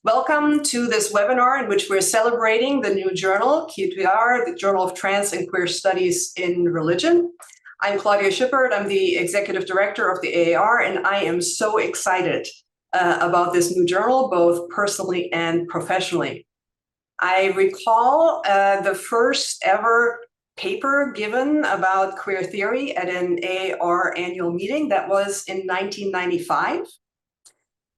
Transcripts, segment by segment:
Welcome to this webinar in which we're celebrating the new journal, QTR, the Journal of Trans and Queer Studies in Religion. I'm Claudia Schippert, I'm the Executive Director of the AAR, and I am so excited about this new journal, both personally and professionally. I recall the first ever paper given about queer theory at an AAR annual meeting. That was in 1995.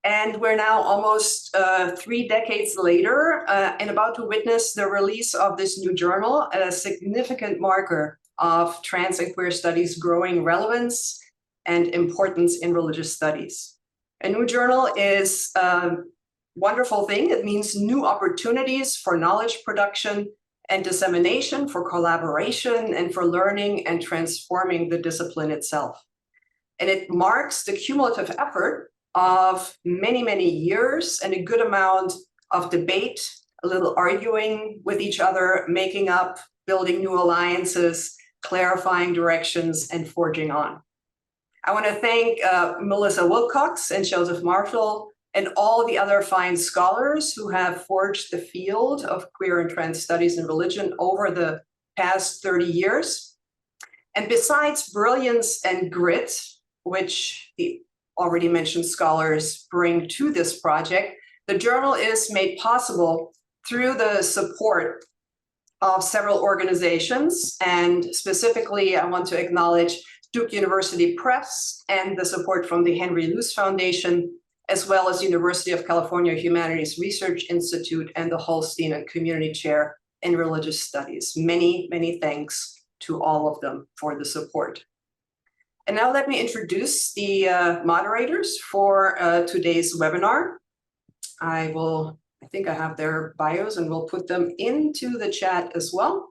And we're now almost 3 decades later and about to witness the release of this new journal, a significant marker of trans and queer studies' growing relevance and importance in religious studies. A new journal is a wonderful thing. It means new opportunities for knowledge production and dissemination, for collaboration, and for learning and transforming the discipline itself. And it marks the cumulative effort of many, many years and a good amount of debate, a little arguing with each other, making up, building new alliances, clarifying directions, and forging on. I want to thank Melissa Wilcox and Joseph Marshall and all the other fine scholars who have forged the field of queer and trans studies and religion over the past 30 years. And besides brilliance and grit, which the already mentioned scholars bring to this project, the journal is made possible through the support of several organizations. And specifically, I want to acknowledge Duke University Press and the support from the Henry Luce Foundation, as well as University of California Humanities Research Institute and the Holstein and Community Chair in Religious Studies. Many, many thanks to all of them for the support. And now let me introduce the moderators for today's webinar. I think I have their bios and we'll put them into the chat as well.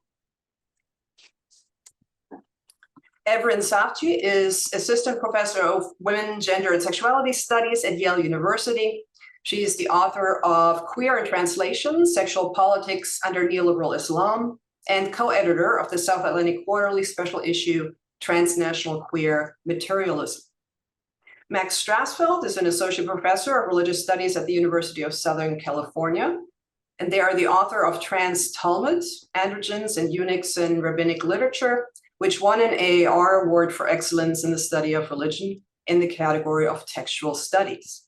Evren Safji is Assistant Professor of Women, Gender, and Sexuality Studies at Yale University. She is the author of Queer in Translation, Sexual Politics Under Neoliberal Islam, and co-editor of the South Atlantic Quarterly special issue, Transnational Queer Materialism. Max Strassfeld is an associate professor of religious studies at the University of Southern California, and they are the author of Trans Talmud, Androgynes and Eunuchs in Rabbinic Literature, which won an AAR Award for Excellence in the Study of Religion in the category of Textual Studies.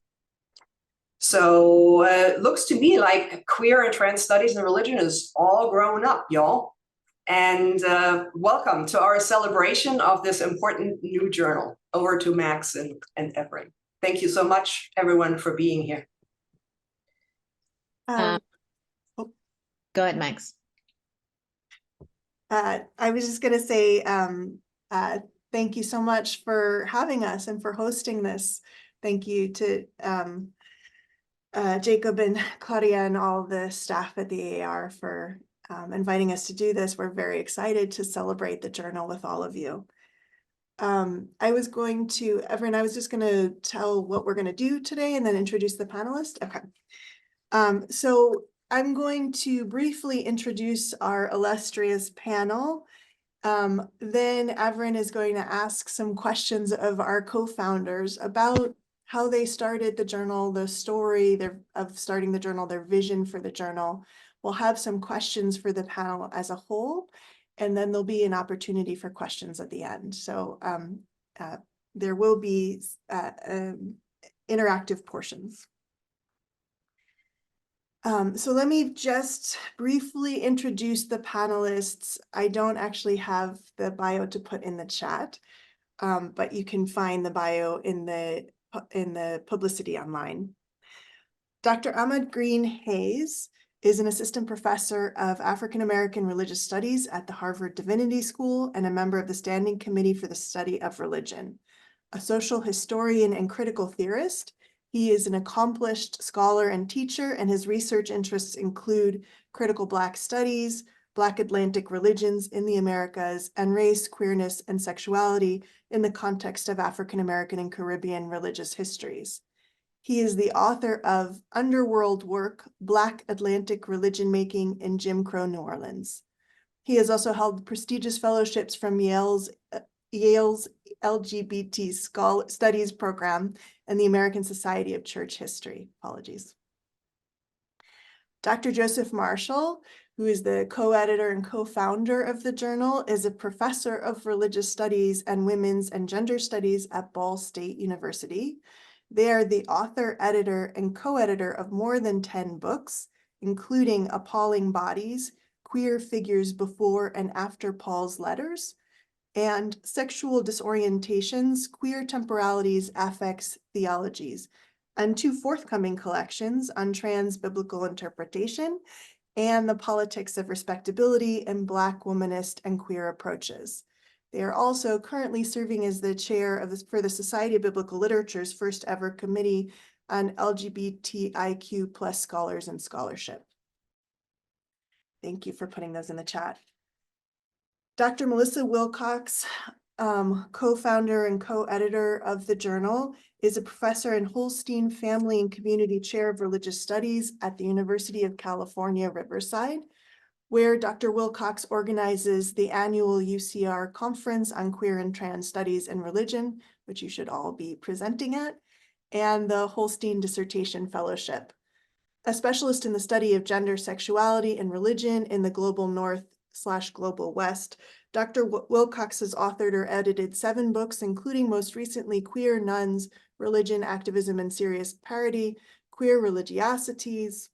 So it looks to me like queer and trans studies and religion is all grown up, y'all. And welcome to our celebration of this important new journal. Over to Max and Evren. Thank you so much, everyone, for being here. Go ahead, Max. I was just going to say thank you so much for having us and for hosting this. Thank you to Jacob and Claudia and all the staff at the AAR for inviting us to do this. We're very excited to celebrate the journal with all of you. Evren, I was just going to tell what we're going to do today and then introduce the panelists. Okay. So I'm going to briefly introduce our illustrious panel. Then Evren is going to ask some questions of our co-founders about how they started the journal, the story of starting the journal, their vision for the journal. We'll have some questions for the panel as a whole, and then there'll be an opportunity for questions at the end. So there will be interactive portions. So let me just briefly introduce the panelists. I don't actually have the bio to put in the chat, but you can find the bio in the publicity online. Dr. Ahmad Green Hayes is an assistant professor of African American Religious Studies at the Harvard Divinity School and a member of the Standing Committee for the Study of Religion. A social historian and critical theorist, he is an accomplished scholar and teacher, and his research interests include critical Black studies, Black Atlantic religions in the Americas, and race, queerness, and sexuality in the context of African American and Caribbean religious histories. He is the author of Underworld Work, Black Atlantic Religion Making in Jim Crow New Orleans. He has also held prestigious fellowships from Yale's LGBT Studies program and the American Society of Church History. Apologies. Dr. Joseph Marshall, who is the co-editor and co-founder of the journal, is a professor of religious studies and women's and gender studies at Ball State University. They are the author, editor, and co-editor of more than 10 books, including Appalling Bodies, Queer Figures Before and After Paul's Letters, and Sexual Disorientations, Queer Temporalities, Affects, Theologies, and 2 forthcoming collections on trans biblical interpretation and the politics of respectability and Black womanist and queer approaches. They are also currently serving as the chair for the Society of Biblical Literature's first ever committee on LGBTIQ plus scholars and scholarship. Thank you for putting those in the chat. Dr. Melissa Wilcox, co-founder and co-editor of the journal, is a professor and Holstein Family and Community Chair of Religious Studies at the University of California, Riverside, where Dr. Wilcox organizes the annual UCR Conference on Queer and Trans Studies and Religion, which you should all be presenting at, and the Holstein Dissertation Fellowship. A specialist in the study of gender, sexuality, and religion in the global North/global West, Dr. Wilcox has authored or edited 7 books, including most recently Queer Nuns, Religion, Activism, and Serious Parody, Queer Religiosities,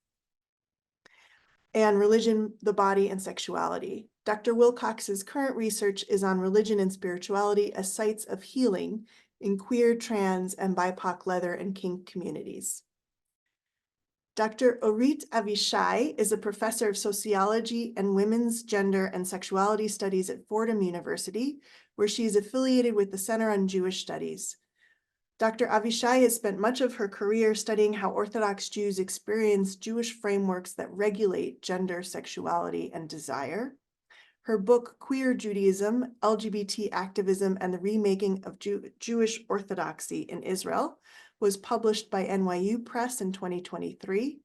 and Religion, the Body, and Sexuality. Dr. Wilcox's current research is on religion and spirituality as sites of healing in queer, trans, and BIPOC leather and kink communities. Dr. Orit Avishai is a professor of sociology and women's gender and sexuality studies at Fordham University, where she is affiliated with the Center on Jewish Studies. Dr. Avishai has spent much of her career studying how Orthodox Jews experience Jewish frameworks that regulate gender, sexuality, and desire. Her book, Queer Judaism, LGBT Activism, and the Remaking of Jewish Orthodoxy in Israel, was published by NYU Press in 2023.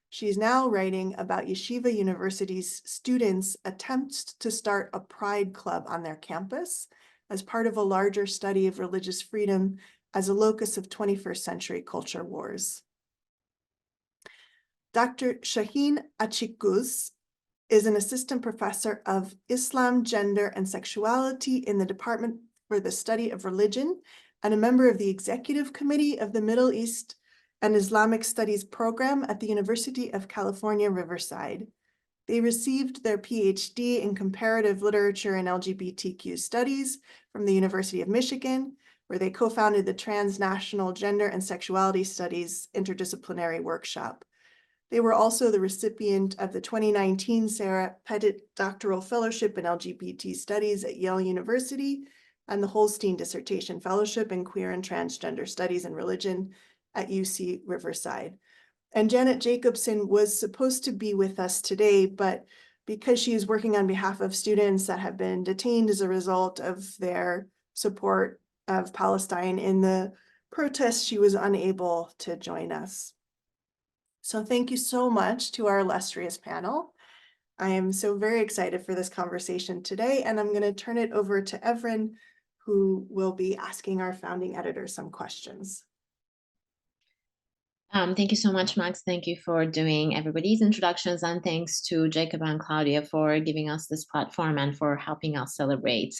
She's now writing about Yeshiva University's students' attempts to start a pride club on their campus as part of a larger study of religious freedom as a locus of 21st century culture wars. Dr. Shaheen Achikuz is an assistant professor of Islam, gender, and sexuality in the Department for the Study of Religion and a member of the Executive Committee of the Middle East and Islamic Studies program at the University of California, Riverside. They received their PhD in comparative literature and LGBTQ studies from the University of Michigan, where they co-founded the Transnational Gender and Sexuality Studies Interdisciplinary Workshop. They were also the recipient of the 2019 Sarah Pettit Doctoral Fellowship in LGBT Studies at Yale University and the Holstein Dissertation Fellowship in Queer and Transgender Studies and Religion at UC Riverside. And Janet Jacobson was supposed to be with us today, but because she is working on behalf of students that have been detained as a result of their support of Palestine in the protests, she was unable to join us. So thank you so much to our illustrious panel. I am so very excited for this conversation today, and I'm going to turn it over to Evren, who will be asking our founding editor some questions. Thank you so much, Max. Thank you for doing everybody's introductions, and thanks to Jacob and Claudia for giving us this platform and for helping us celebrate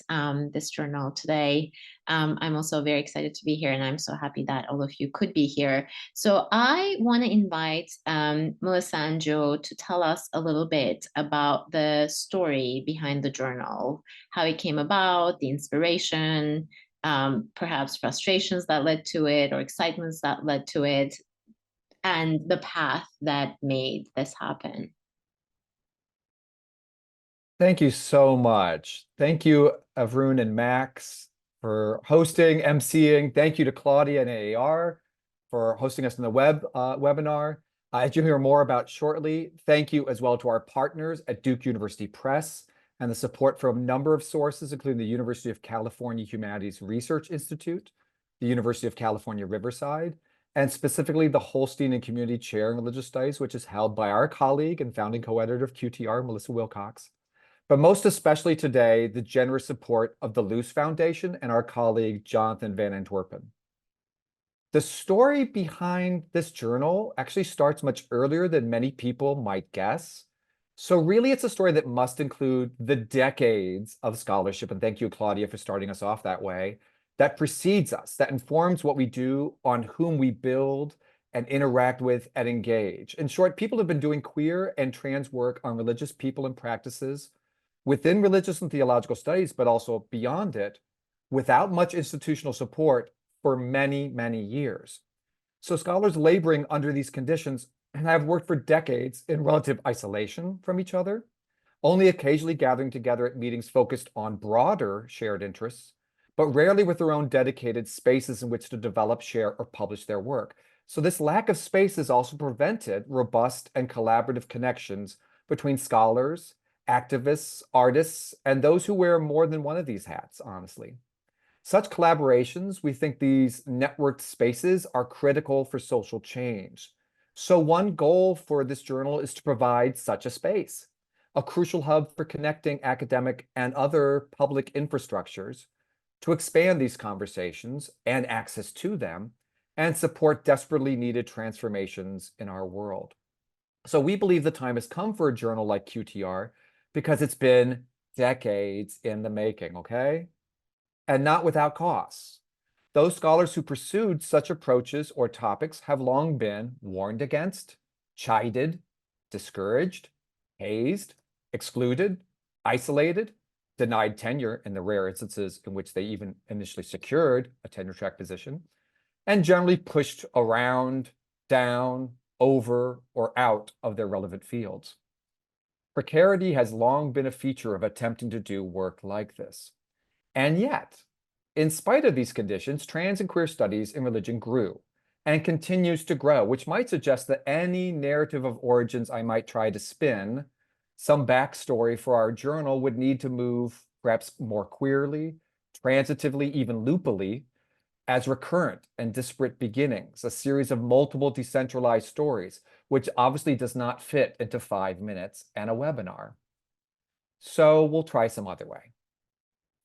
this journal today. I'm also very excited to be here, and I'm so happy that all of you could be here. So I want to invite Melissa and Joe to tell us a little bit about the story behind the journal, how it came about, the inspiration, perhaps frustrations that led to it or excitements that led to it, and the path that made this happen. Thank you so much. Thank you, Avrun and Max, for hosting, emceeing. Thank you to Claudia and AAR for hosting us in the webinar. As you'll hear more about shortly, thank you as well to our partners at Duke University Press and the support from a number of sources, including the University of California Humanities Research Institute, the University of California, Riverside, and specifically the Holstein and Community Chair in Religious Studies, which is held by our colleague and founding co-editor of QTR, Melissa Wilcox. But most especially today, the generous support of the Luce Foundation and our colleague, Jonathan Van Antwerpen. The story behind this journal actually starts much earlier than many people might guess. So really, it's a story that must include the decades of scholarship, and thank you, Claudia, for starting us off that way, that precedes us, that informs what we do, on whom we build and interact with and engage. In short, people have been doing queer and trans work on religious people and practices within religious and theological studies, but also beyond it, without much institutional support for many, many years. So scholars laboring under these conditions have worked for decades in relative isolation from each other, only occasionally gathering together at meetings focused on broader shared interests, but rarely with their own dedicated spaces in which to develop, share, or publish their work. So this lack of space has also prevented robust and collaborative connections between scholars, activists, artists, and those who wear more than one of these hats, honestly. Such collaborations, we think these networked spaces are critical for social change. So one goal for this journal is to provide such a space, a crucial hub for connecting academic and other public infrastructures to expand these conversations and access to them and support desperately needed transformations in our world. So we believe the time has come for a journal like QTR because it's been decades in the making, okay? And not without costs. Those scholars who pursued such approaches or topics have long been warned against, chided, discouraged, hazed, excluded, isolated, denied tenure in the rare instances in which they even initially secured a tenure-track position, and generally pushed around, down, over, or out of their relevant fields. Precarity has long been a feature of attempting to do work like this. And yet, in spite of these conditions, trans and queer studies in religion grew and continues to grow, which might suggest that any narrative of origins I might try to spin, some backstory for our journal would need to move perhaps more queerly, transitively, even loopily, as recurrent and disparate beginnings, a series of multiple decentralized stories, which obviously does not fit into 5 minutes and a webinar. So we'll try some other way.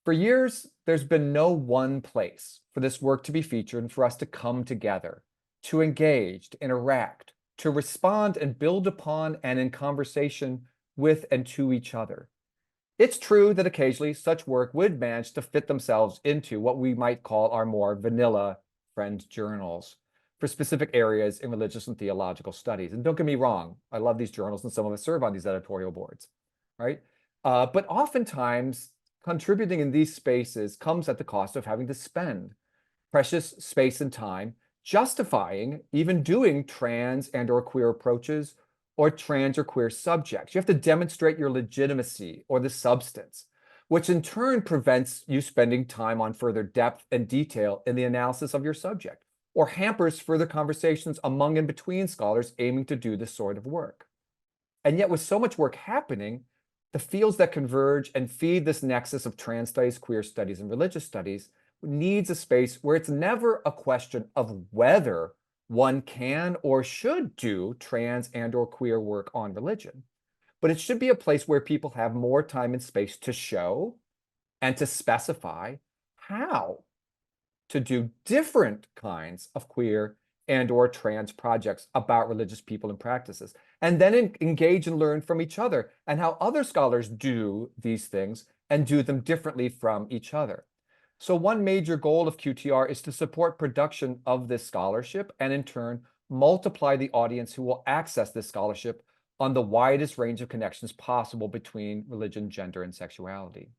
For years, there's been no one place for this work to be featured and for us to come together, to engage, to interact, to respond and build upon and in conversation with and to each other. It's true that occasionally such work would manage to fit themselves into what we might call our more vanilla friend journals for specific areas in religious and theological studies. And don't get me wrong, I love these journals and some of us serve on these editorial boards, right? But oftentimes, contributing in these spaces comes at the cost of having to spend precious space and time justifying even doing trans and or queer approaches or trans or queer subjects. You have to demonstrate your legitimacy or the substance, which in turn prevents you spending time on further depth and detail in the analysis of your subject, or hampers further conversations among and between scholars aiming to do this sort of work. And yet with so much work happening, the fields that converge and feed this nexus of trans studies, queer studies, and religious studies needs a space where it's never a question of whether one can or should do trans and or queer work on religion, but it should be a place where people have more time and space to show and to specify how to do different kinds of queer and or trans projects about religious people and practices, and then engage and learn from each other and how other scholars do these things and do them differently from each other. So one major goal of QTR is to support production of this scholarship and in turn multiply the audience who will access this scholarship on the widest range of connections possible between religion, gender, and sexuality.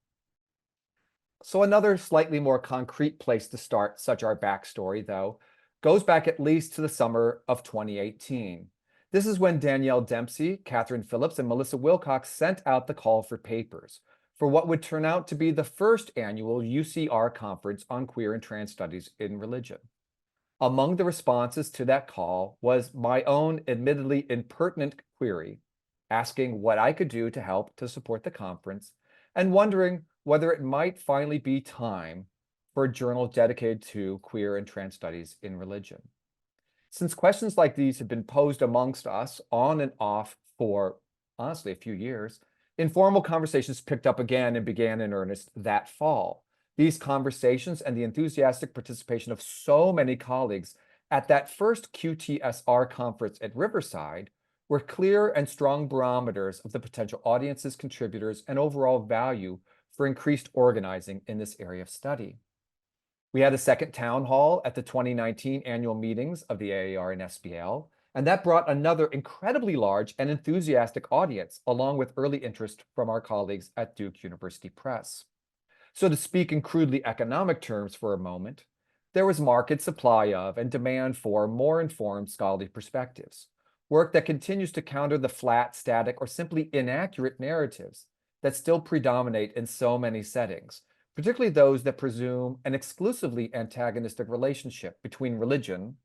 So another slightly more concrete place to start such our backstory, though, goes back at least to the summer of 2018. This is when Danielle Dempsey, Catherine Phillips, and Melissa Wilcox sent out the call for papers for what would turn out to be the first annual UCR conference on queer and trans studies in religion. Among the responses to that call was my own admittedly impertinent query, asking what I could do to help to support the conference and wondering whether it might finally be time for a journal dedicated to queer and trans studies in religion. Since questions like these have been posed amongst us on and off for, honestly, a few years, informal conversations picked up again and began in earnest that fall. These conversations and the enthusiastic participation of so many colleagues at that first QTSR conference at Riverside were clear and strong barometers of the potential audiences, contributors, and overall value for increased organizing in this area of study. We had a second town hall at the 2019 annual meetings of the AAR and SBL, and that brought another incredibly large and enthusiastic audience, along with early interest from our colleagues at Duke University Press. So to speak in crudely economic terms for a moment, there was market supply of and demand for more informed scholarly perspectives, work that continues to counter the flat, static, or simply inaccurate narratives that still predominate in so many settings, particularly those that presume an exclusively antagonistic relationship between religion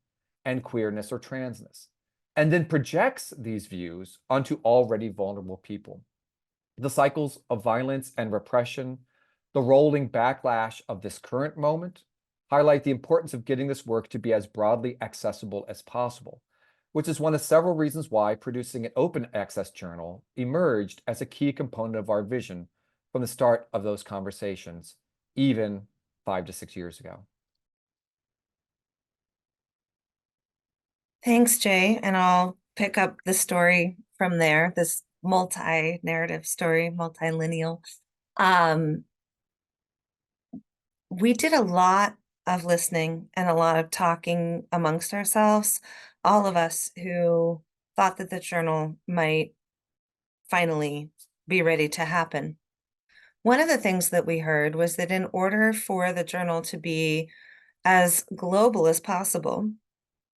and queerness or transness, and then projects these views onto already vulnerable people. The cycles of violence and repression, the rolling backlash of this current moment, highlight the importance of getting this work to be as broadly accessible as possible, which is one of several reasons why producing an open access journal emerged as a key component of our vision from the start of those conversations, even 5 to 6 years ago. Thanks, Jay. And I'll pick up the story from there, this multi-narrative story, multilineal. We did a lot of listening and a lot of talking amongst ourselves, all of us who thought that the journal might finally be ready to happen. One of the things that we heard was that in order for the journal to be as global as possible,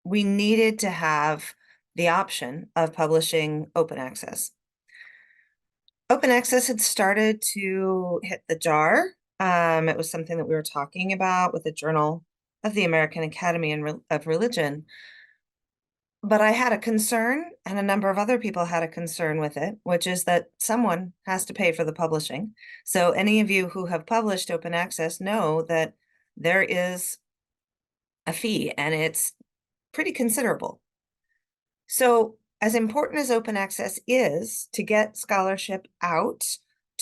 we needed to have the option of publishing open access. Open access had started to hit the jar. It was something that we were talking about with the Journal of the American Academy of Religion. But I had a concern, and a number of other people had a concern with it, which is that someone has to pay for the publishing. So any of you who have published open access know that there is a fee, and it's pretty considerable. So as important as open access is to get scholarship out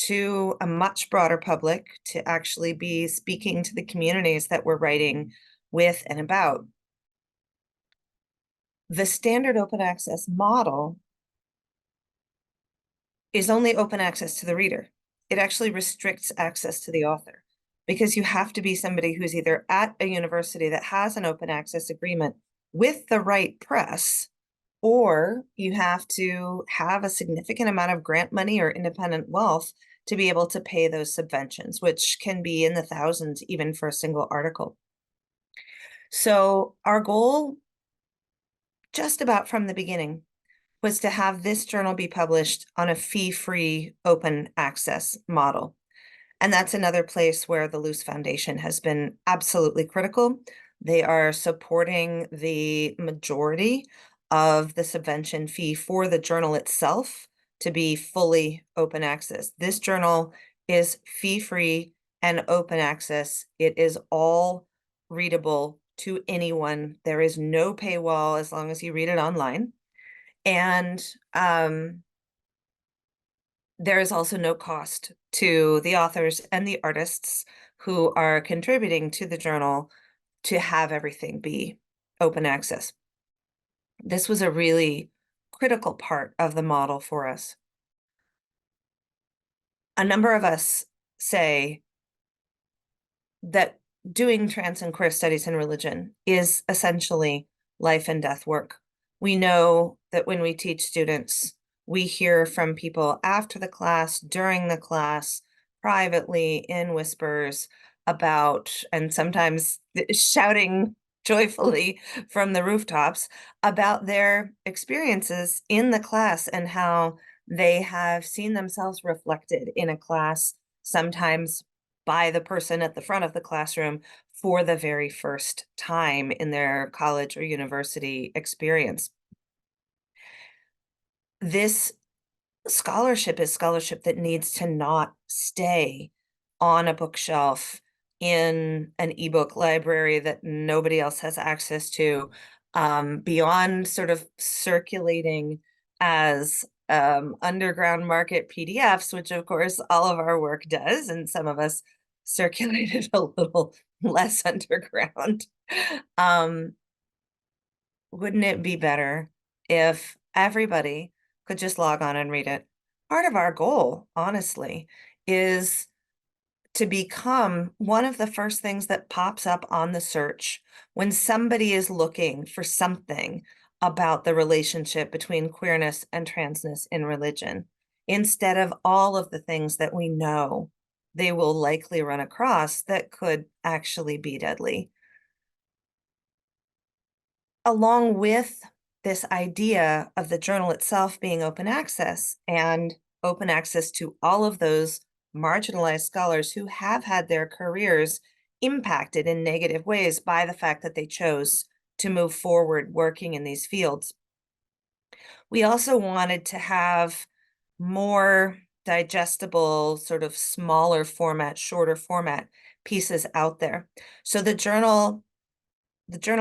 to a much broader public, to actually be speaking to the communities that we're writing with and about, the standard open access model is only open access to the reader. It actually restricts access to the author, because you have to be somebody who's either at a university that has an open access agreement with the right press, or you have to have a significant amount of grant money or independent wealth to be able to pay those subventions, which can be in the thousands even for a single article. So our goal, just about from the beginning, was to have this journal be published on a fee-free open access model. And that's another place where the Luce Foundation has been absolutely critical. They are supporting the majority of the subvention fee for the journal itself to be fully open access. This journal is fee-free and open access. It is all readable to anyone. There is no paywall as long as you read it online. And there is also no cost to the authors and the artists who are contributing to the journal to have everything be open access. This was a really critical part of the model for us. A number of us say that doing trans and queer studies in religion is essentially life and death work. We know that when we teach students, we hear from people after the class, during the class, privately, in whispers about, and sometimes shouting joyfully from the rooftops about their experiences in the class and how they have seen themselves reflected in a class, sometimes by the person at the front of the classroom for the very first time in their college or university experience. This scholarship is scholarship that needs to not stay on a bookshelf in an ebook library that nobody else has access to, beyond sort of circulating as underground market PDFs, which of course all of our work does, and some of us circulated a little less underground. wouldn't it be better if everybody could just log on and read it? Part of our goal, honestly, is to become one of the first things that pops up on the search when somebody is looking for something about the relationship between queerness and transness in religion, instead of all of the things that we know they will likely run across that could actually be deadly. Along with this idea of the journal itself being open access and open access to all of those marginalized scholars who have had their careers impacted in negative ways by the fact that they chose to move forward working in these fields. We also wanted to have more digestible, sort of smaller format, shorter format pieces out there. So the journal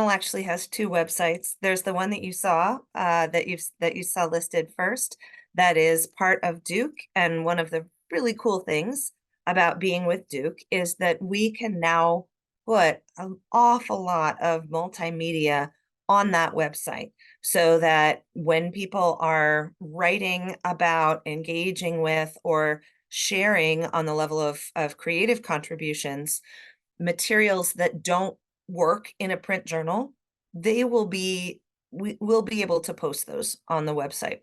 actually has two websites. There's the one that you saw, that you saw listed first, that is part of Duke. And one of the really cool things about being with Duke is that we can now put an awful lot of multimedia on that website, so that when people are writing about, engaging with, or sharing on the level of creative contributions, materials that don't work in a print journal, we will be able to post those on the website.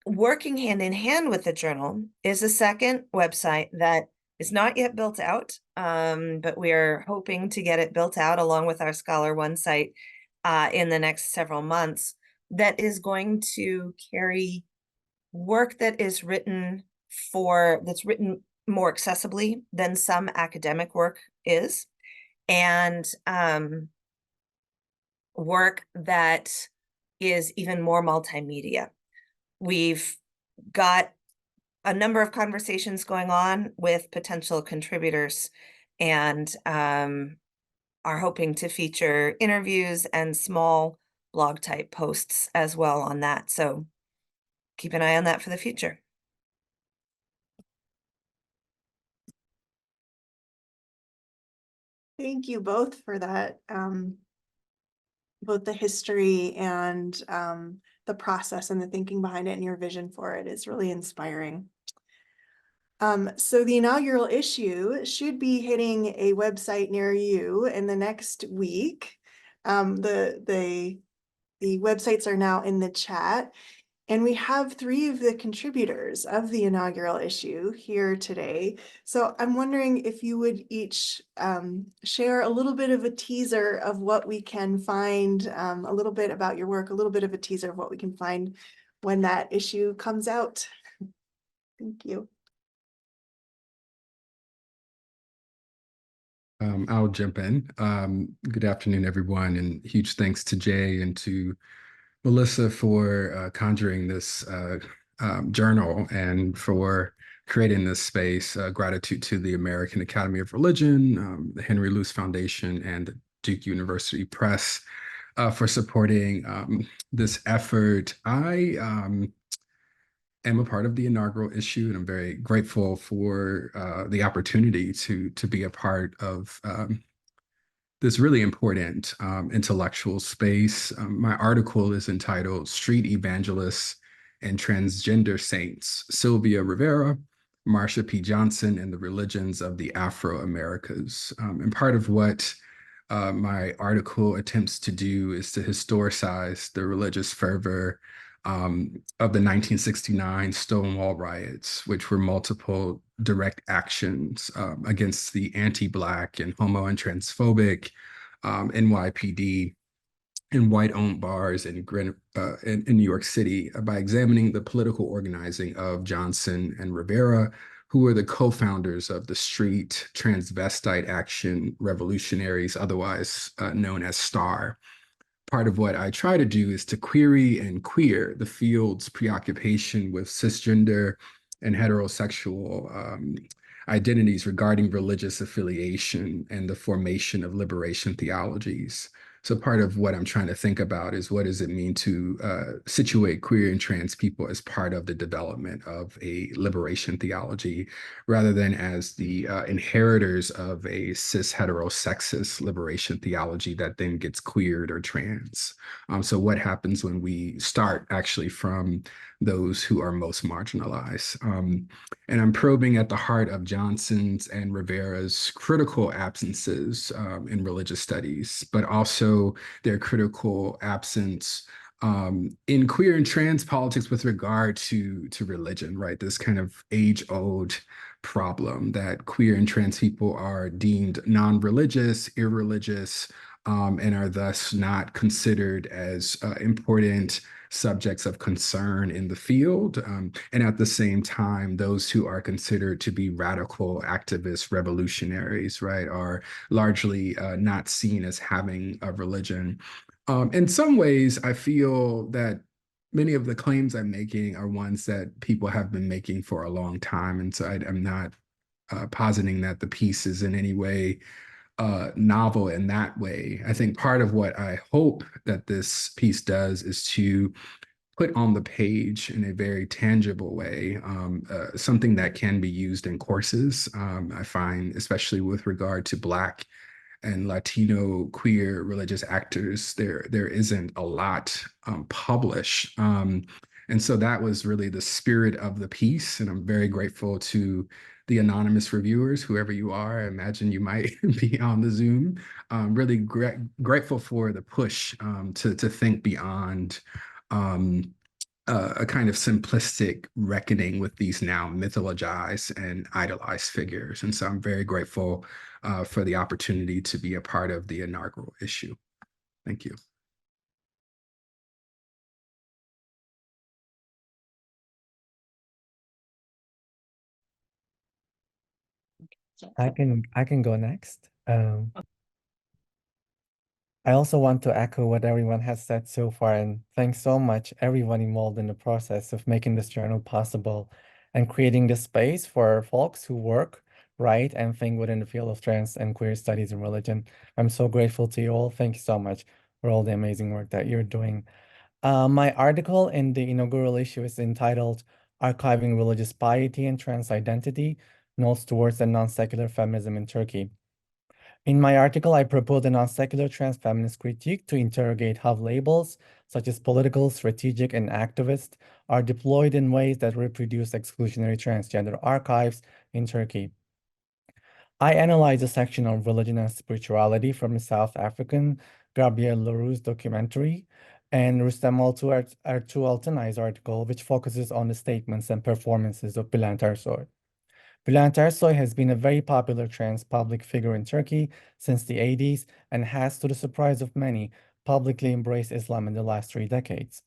Working hand in hand with the journal is a second website that is not yet built out, but we are hoping to get it built out along with our Scholar One site in the next several months, that is going to carry work that is written more accessibly than some academic work is, and work that is even more multimedia. We've got a number of conversations going on with potential contributors, and are hoping to feature interviews and small blog type posts as well on that. So keep an eye on that for the future. Thank you both for that. Both the history and the process and the thinking behind it and your vision for it is really inspiring. So the inaugural issue should be hitting a website near you in the next week. The websites are now in the chat. And we have 3 of the contributors of the inaugural issue here today. So I'm wondering if you would each share a little bit of a teaser of what we can find, a little bit about your work, a little bit of a teaser of what we can find when that issue comes out. Thank you. I'll jump in. Good afternoon, everyone, and huge thanks to Jay and to Melissa for conjuring this journal and for creating this space. Gratitude to the American Academy of Religion, the Henry Luce Foundation, and the Duke University Press for supporting this effort. I am a part of the inaugural issue, and I'm very grateful for the opportunity to be a part of this really important intellectual space. My article is entitled Street Evangelists and Transgender Saints, Sylvia Rivera, Marsha P. Johnson, and the Religions of the Afro-Americas. And part of what my article attempts to do is to historicize the religious fervor of the 1969 Stonewall riots, which were multiple direct actions against the anti-Black and homo and transphobic NYPD and white-owned bars in New York City, by examining the political organizing of Johnson and Rivera, who were the co-founders of the Street Transvestite Action Revolutionaries, otherwise known as STAR. Part of what I try to do is to query and queer the field's preoccupation with cisgender and heterosexual identities regarding religious affiliation and the formation of liberation theologies. So part of what I'm trying to think about is what does it mean to situate queer and trans people as part of the development of a liberation theology, rather than as the inheritors of a cis heterosexist liberation theology that then gets queered or trans. So what happens when we start actually from those who are most marginalized? And I'm probing at the heart of Johnson's and Rivera's critical absences in religious studies, but also their critical absence in queer and trans politics with regard to religion, right? This kind of age-old problem that queer and trans people are deemed non-religious, irreligious, and are thus not considered as important subjects of concern in the field. And at the same time, those who are considered to be radical activists, revolutionaries, right, are largely not seen as having a religion. In some ways, I feel that many of the claims I'm making are ones that people have been making for a long time. And so I'm not positing that the piece is in any way novel in that way. I think part of what I hope that this piece does is to put on the page in a very tangible way, something that can be used in courses. I find, especially with regard to Black and Latino queer religious actors, there isn't a lot published. And so that was really the spirit of the piece. And I'm very grateful to the anonymous reviewers, whoever you are. I imagine you might be on the Zoom. Really grateful for the push to think beyond a kind of simplistic reckoning with these now mythologized and idolized figures. And so I'm very grateful for the opportunity to be a part of the inaugural issue. Thank you. I can go next. I also want to echo what everyone has said so far, and thanks so much everyone involved in the process of making this journal possible and creating the space for folks who work, write, and think within the field of trans and queer studies and religion. I'm so grateful to you all. Thank you so much for all the amazing work that you're doing. My article in the inaugural issue is entitled Archiving Religious Piety and Trans Identity, Notes Towards a Non-Secular Feminism in Turkey. In my article, I propose a non-secular trans-feminist critique to interrogate how labels, such as political, strategic, and activist, are deployed in ways that reproduce exclusionary transgender archives in Turkey. I analyze a section on religion and spirituality from the South African Gabriel Leroux's documentary and Rustem Ertuğ Altınay's article, which focuses on the statements and performances of Bülent Ersoy. Bülent Ersoy has been a very popular trans public figure in Turkey since the 80s and has, to the surprise of many, publicly embraced Islam in the last 3 decades.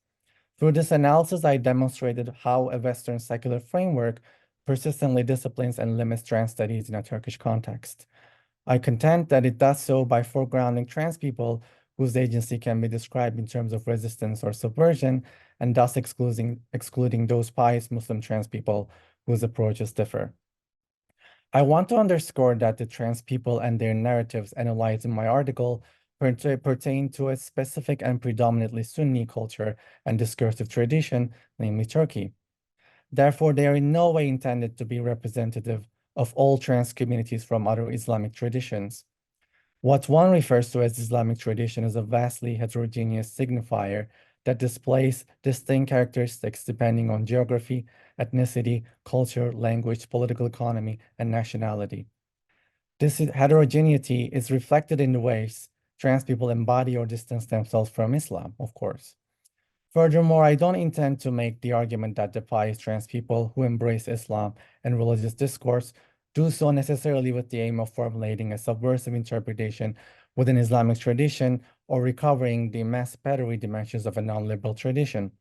Through this analysis, I demonstrated how a Western secular framework persistently disciplines and limits trans studies in a Turkish context. I contend that it does so by foregrounding trans people whose agency can be described in terms of resistance or subversion, and thus excluding those pious Muslim trans people whose approaches differ. I want to underscore that the trans people and their narratives analyzed in my article pertain to a specific and predominantly Sunni culture and discursive tradition, namely Turkey. Therefore, they are in no way intended to be representative of all trans communities from other Islamic traditions. What one refers to as Islamic tradition is a vastly heterogeneous signifier that displays distinct characteristics depending on geography, ethnicity, culture, language, political economy, and nationality. This heterogeneity is reflected in the ways trans people embody or distance themselves from Islam, of course. Furthermore, I don't intend to make the argument that the pious trans people who embrace Islam and religious discourse do so necessarily with the aim of formulating a subversive interpretation within Islamic tradition or recovering the emancipatory dimensions of a non-liberal tradition.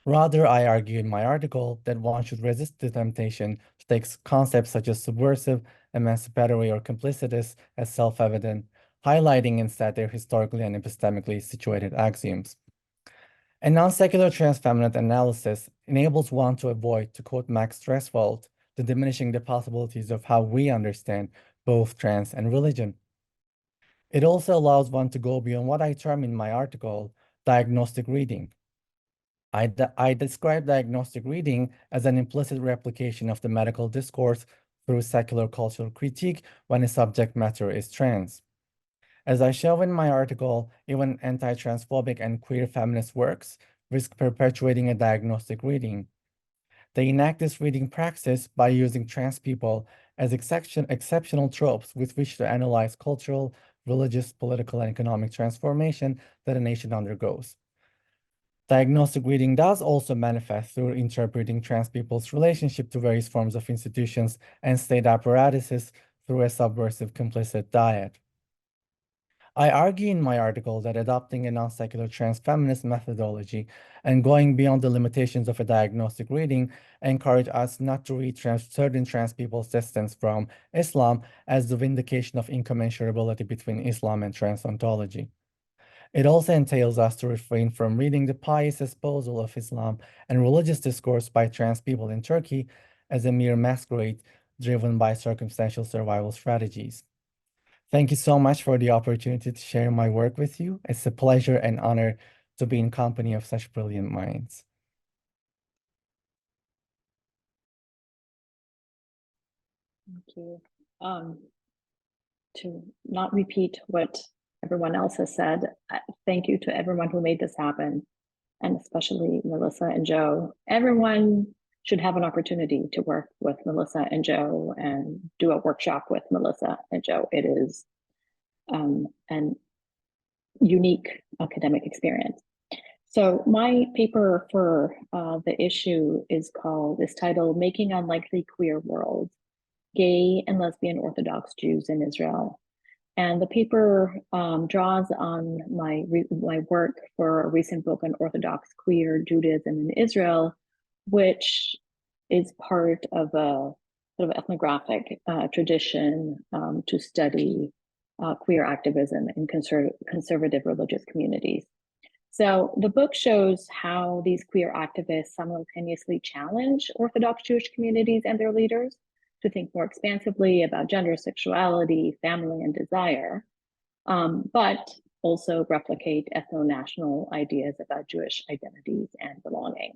Rather, I argue in my article that one should resist the temptation to take concepts such as subversive, emancipatory, or complicitous as self-evident, highlighting instead their historically and epistemically situated axioms. A non-secular transfeminine analysis enables one to avoid, to quote Max Stresswald, the diminishing the possibilities of how we understand both trans and religion. It also allows one to go beyond what I term in my article, diagnostic reading. I describe diagnostic reading as an implicit replication of the medical discourse through secular cultural critique when a subject matter is trans. As I show in my article, even anti-transphobic and queer feminist works risk perpetuating a diagnostic reading. They enact this reading praxis by using trans people as exceptional tropes with which to analyze cultural, religious, political, and economic transformation that a nation undergoes. Diagnostic reading does also manifest through interpreting trans people's relationship to various forms of institutions and state apparatuses through a subversive complicit diet. I argue in my article that adopting a non-secular trans feminist methodology and going beyond the limitations of a diagnostic reading encourage us not to read certain trans people's distance from Islam as the vindication of incommensurability between Islam and trans ontology. It also entails us to refrain from reading the pious espousal of Islam and religious discourse by trans people in Turkey as a mere masquerade driven by circumstantial survival strategies. Thank you so much for the opportunity to share my work with you. It's a pleasure and honor to be in company of such brilliant minds. Thank you. To not repeat what everyone else has said, thank you to everyone who made this happen, and especially Melissa and Joe. Everyone should have an opportunity to work with Melissa and Joe and do a workshop with Melissa and Joe. It is an unique academic experience. So my paper for the issue is titled Making Unlikely Queer Worlds, Gay and Lesbian Orthodox Jews in Israel. And the paper draws on my work for a recent book on Orthodox queer Judaism in Israel, which is part of a sort of ethnographic tradition to study queer activism in conservative religious communities. So the book shows how these queer activists simultaneously challenge Orthodox Jewish communities and their leaders to think more expansively about gender, sexuality, family, and desire, but also replicate ethno-national ideas about Jewish identities and belonging.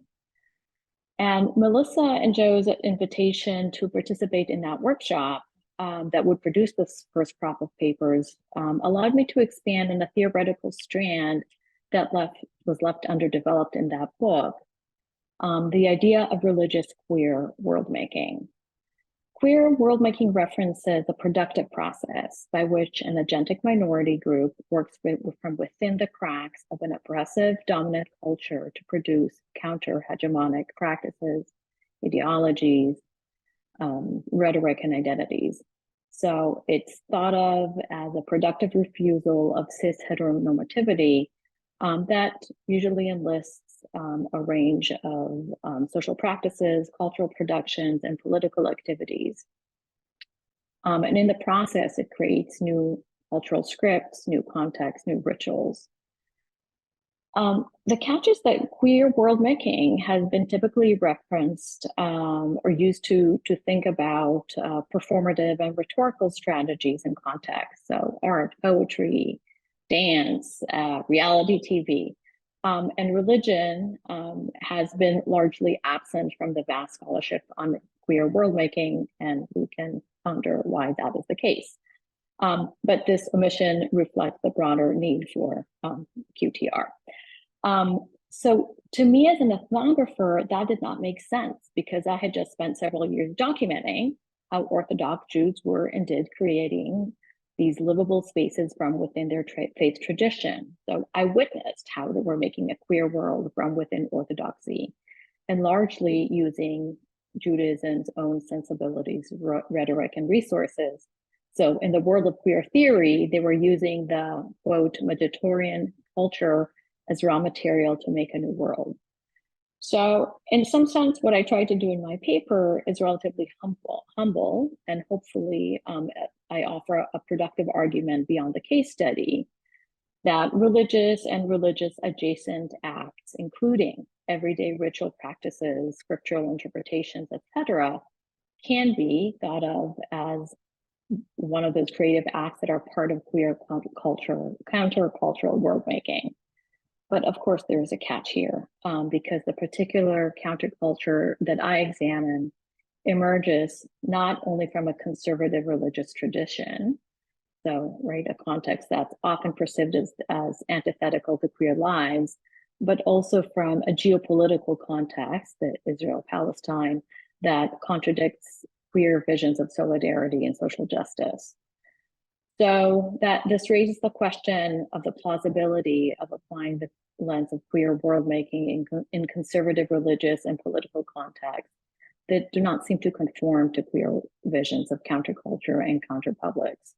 And Melissa and Joe's invitation to participate in that workshop that would produce this first crop of papers allowed me to expand on the theoretical strand that was left underdeveloped in that book, the idea of religious queer world-making. Queer world-making references a productive process by which an agentic minority group works from within the cracks of an oppressive, dominant culture to produce counter-hegemonic practices, ideologies, rhetoric, and identities. So it's thought of as a productive refusal of cis heteronormativity that usually enlists a range of social practices, cultural productions, and political activities. And in the process, it creates new cultural scripts, new contexts, new rituals. The catch is that queer world making has been typically referenced or used to think about performative and rhetorical strategies and contexts. So art, poetry, dance, reality TV. And religion has been largely absent from the vast scholarship on queer world making, and we can wonder why that is the case. But this omission reflects the broader need for QTR. So to me as an ethnographer, that did not make sense because I had just spent several years documenting how Orthodox Jews were and did creating these livable spaces from within their faith tradition. So I witnessed how they were making a queer world from within Orthodoxy and largely using Judaism's own sensibilities, rhetoric, and resources. So in the world of queer theory, they were using the, quote, Mediterranean culture as raw material to make a new world. So in some sense, what I tried to do in my paper is relatively humble, and hopefully I offer a productive argument beyond the case study that religious and religious adjacent acts, including everyday ritual practices, scriptural interpretations, etc., can be thought of as one of those creative acts that are part of queer countercultural world making. But of course, there's a catch here, because the particular counterculture that I examine emerges not only from a conservative religious tradition, so right, a context that's often perceived as antithetical to queer lives, but also from a geopolitical context, the Israel-Palestine, that contradicts queer visions of solidarity and social justice. So that this raises the question of the plausibility of applying the lens of queer world making in conservative religious and political contexts that do not seem to conform to queer visions of counterculture and counterpublics.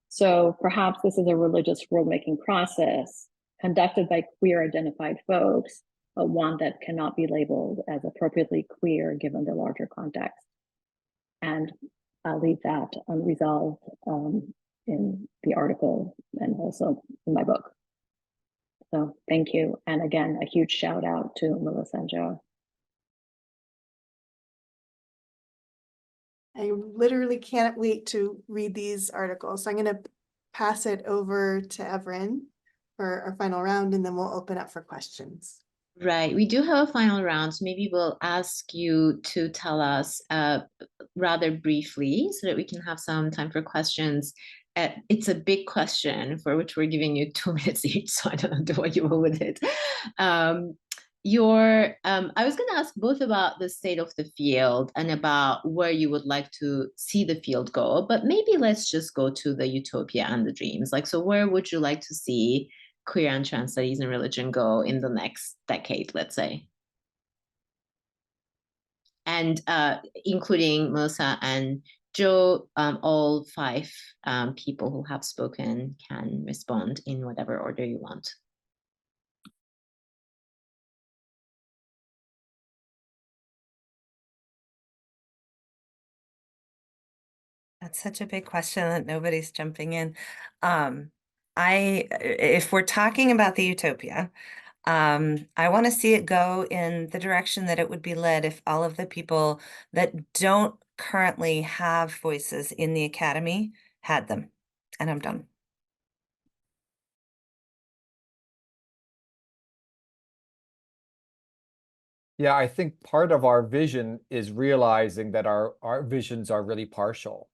So perhaps this is a religious world making process conducted by queer identified folks, but one that cannot be labeled as appropriately queer given the larger context. And I'll leave that unresolved in the article and also in my book. So thank you. And again, a huge shout out to Melissa and Joe. I literally can't wait to read these articles. So I'm going to pass it over to Everin for our final round, and then we'll open up for questions. Right. We do have a final round. So maybe we'll ask you to tell us rather briefly so that we can have some time for questions. It's a big question for which we're giving you 2 minutes each, so I don't know what you will with it. I was going to ask both about the state of the field and about where you would like to see the field go, but maybe let's just go to the utopia and the dreams. Like, so where would you like to see queer and trans studies and religion go in the next decade, let's say? And including Melissa and Joe, all 5 people who have spoken can respond in whatever order you want. That's such a big question that nobody's jumping in. If we're talking about the utopia, I want to see it go in the direction that it would be led if all of the people that don't currently have voices in the academy had them. And I'm done. Yeah, I think part of our vision is realizing that our visions are really partial.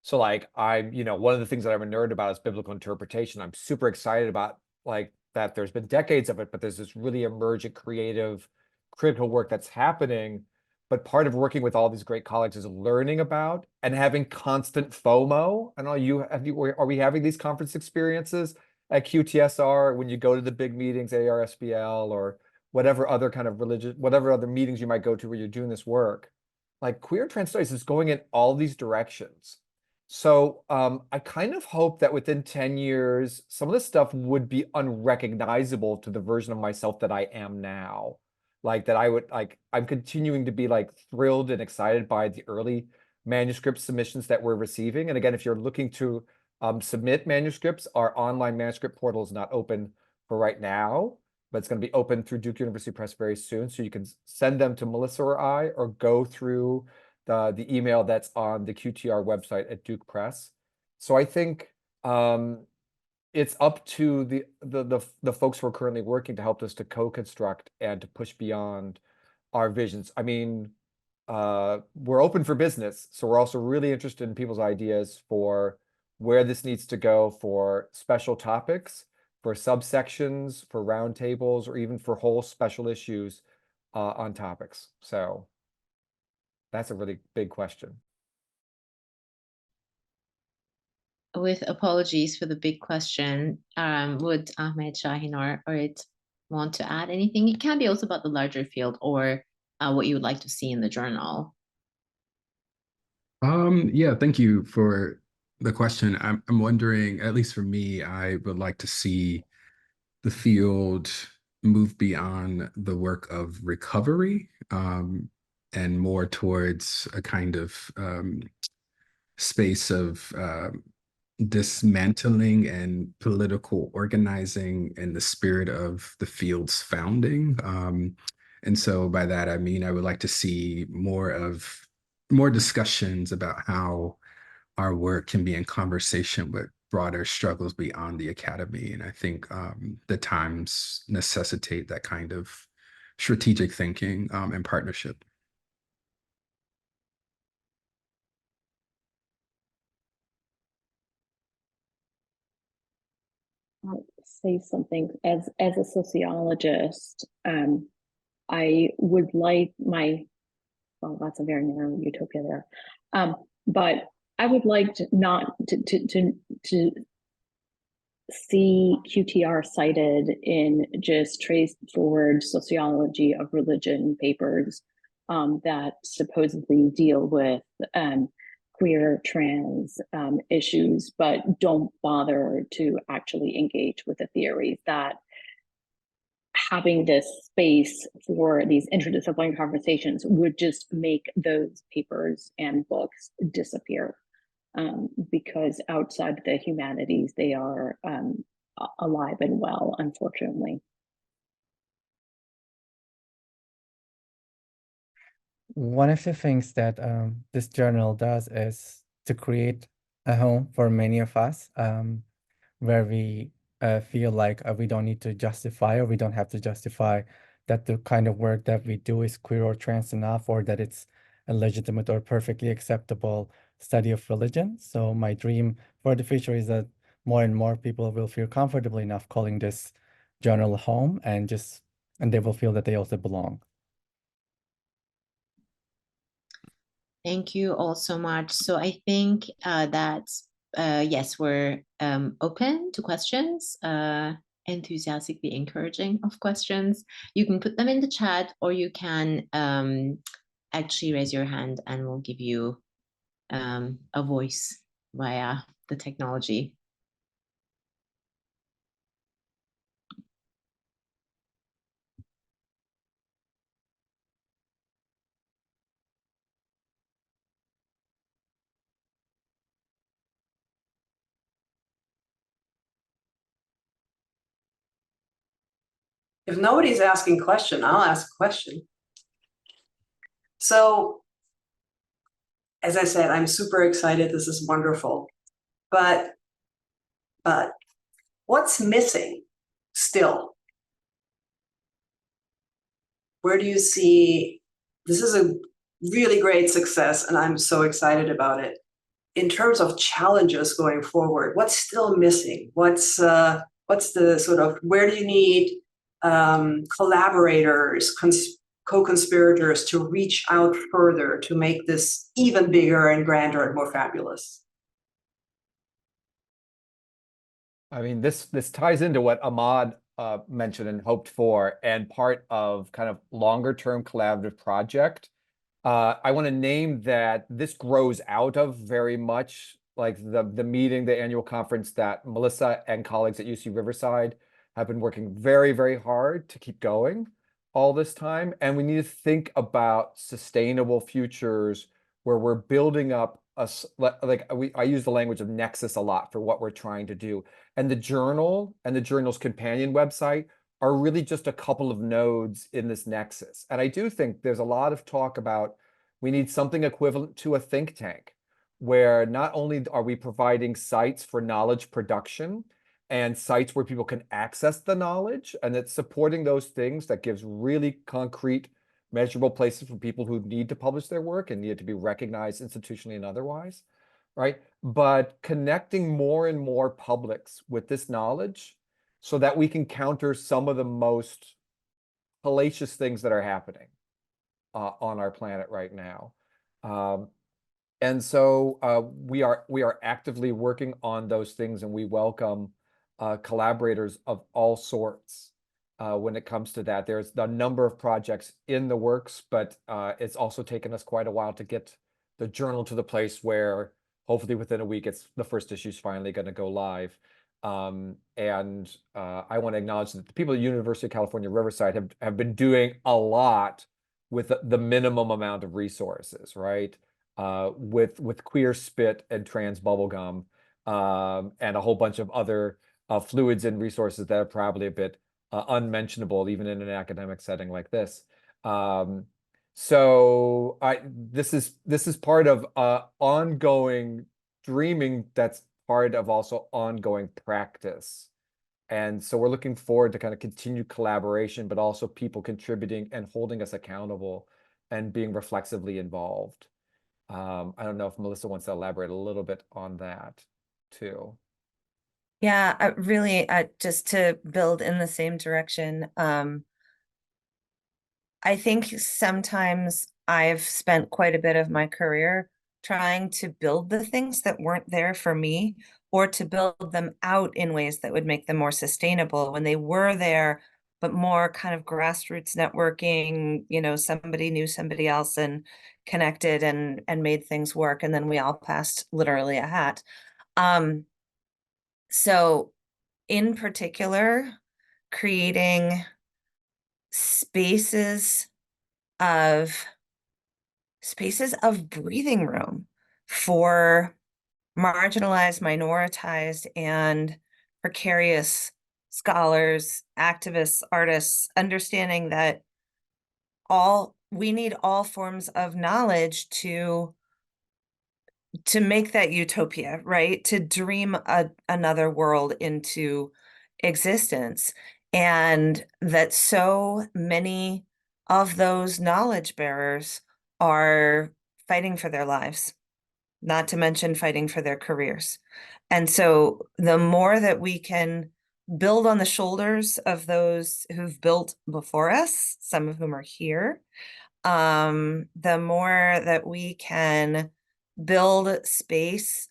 So like one of the things that I'm a nerd about is biblical interpretation. I'm super excited about like that there's been decades of it, but there's this really emergent, creative, critical work that's happening. But part of working with all these great colleagues is learning about and having constant FOMO. I don't know, are we having these conference experiences at QTSR when you go to the big meetings, ARSBL, or whatever other kind of whatever other meetings you might go to where you're doing this work? Like queer trans studies is going in all these directions. So I kind of hope that within 10 years, some of this stuff would be unrecognizable to the version of myself that I am now. Like that I'm continuing to be like thrilled and excited by the early manuscript submissions that we're receiving. And again, if you're looking to submit manuscripts, our online manuscript portal is not open for right now, but it's going to be open through Duke University Press very soon. So you can send them to Melissa or I, or go through the email that's on the QTR website at Duke Press. So I think it's up to the folks who are currently working to help us to co-construct and to push beyond our visions. I mean, we're open for business, so we're also really interested in people's ideas for where this needs to go for special topics, for subsections, for roundtables, or even for whole special issues on topics. So that's a really big question. With apologies for the big question, would Ahmed, Shaheen, or Orit want to add anything? It can be also about the larger field or what you would like to see in the journal. Yeah, thank you for the question. I'm wondering, at least for me, I would like to see the field move beyond the work of recovery and more towards a kind of space of dismantling and political organizing in the spirit of the field's founding. And so by that, I mean, I would like to see more discussions about how our work can be in conversation with broader struggles beyond the academy. And I think the times necessitate that kind of strategic thinking and partnership. I'll say something as a sociologist. I would like well, that's a very narrow utopia there. But I would like to not to see QTR cited in just straightforward sociology of religion papers that supposedly deal with queer, trans issues, but don't bother to actually engage with the theories that having this space for these interdisciplinary conversations would just make those papers and books disappear. Because outside the humanities, they are alive and well, unfortunately. One of the things that this journal does is to create a home for many of us, where we feel like we don't need to justify, or we don't have to justify that the kind of work that we do is queer or trans enough, or that it's a legitimate or perfectly acceptable study of religion. So my dream for the future is that more and more people will feel comfortable enough calling this journal home, and they will feel that they also belong. Thank you all so much. So I think that yes, we're open to questions, enthusiastically encouraging of questions. You can put them in the chat, or you can actually raise your hand and we'll give you a voice via the technology. If nobody's asking a question, I'll ask a question. So, as I said, I'm super excited. This is wonderful. But what's missing still? Where do you see, this is a really great success, and I'm so excited about it. In terms of challenges going forward, what's still missing? What's the sort of, where do you need collaborators, co-conspirators to reach out further to make this even bigger and grander and more fabulous? I mean, this ties into what Ahmad mentioned and hoped for, and part of kind of longer term collaborative project. I want to name that this grows out of very much like the meeting, the annual conference that Melissa and colleagues at UC Riverside have been working very, very hard to keep going all this time. And we need to think about sustainable futures where we're building up I use the language of nexus a lot for what we're trying to do. And the journal and the journal's companion website are really just a couple of nodes in this nexus. And I do think there's a lot of talk about we need something equivalent to a think tank, where not only are we providing sites for knowledge production and sites where people can access the knowledge, and it's supporting those things that gives really concrete, measurable places for people who need to publish their work and need to be recognized institutionally and otherwise, right? But connecting more and more publics with this knowledge so that we can counter some of the most hellacious things that are happening on our planet right now. And so we are actively working on those things, and we welcome collaborators of all sorts when it comes to that. There's a number of projects in the works, but it's also taken us quite a while to get the journal to the place where hopefully within a week, the first issue is finally going to go live. And I want to acknowledge that the people at University of California, Riverside have been doing a lot with the minimum amount of resources, right? With queer spit and trans bubblegum, and a whole bunch of other fluids and resources that are probably a bit unmentionable, even in an academic setting like this. So this is part of ongoing dreaming that's part of also ongoing practice. And so we're looking forward to kind of continued collaboration, but also people contributing and holding us accountable and being reflexively involved. I don't know if Melissa wants to elaborate a little bit on that too. Yeah, really, just to build in the same direction. I think sometimes I've spent quite a bit of my career trying to build the things that weren't there for me, or to build them out in ways that would make them more sustainable when they were there, but more kind of grassroots networking, somebody knew somebody else and connected and made things work. And then we all passed literally a hat. So in particular, creating spaces of breathing room for marginalized, minoritized, and precarious scholars, activists, artists, understanding that we need all forms of knowledge to make that utopia, right? To dream another world into existence. And that so many of those knowledge bearers are fighting for their lives, not to mention fighting for their careers. And so the more that we can build on the shoulders of those who've built before us, some of whom are here, the more that we can build space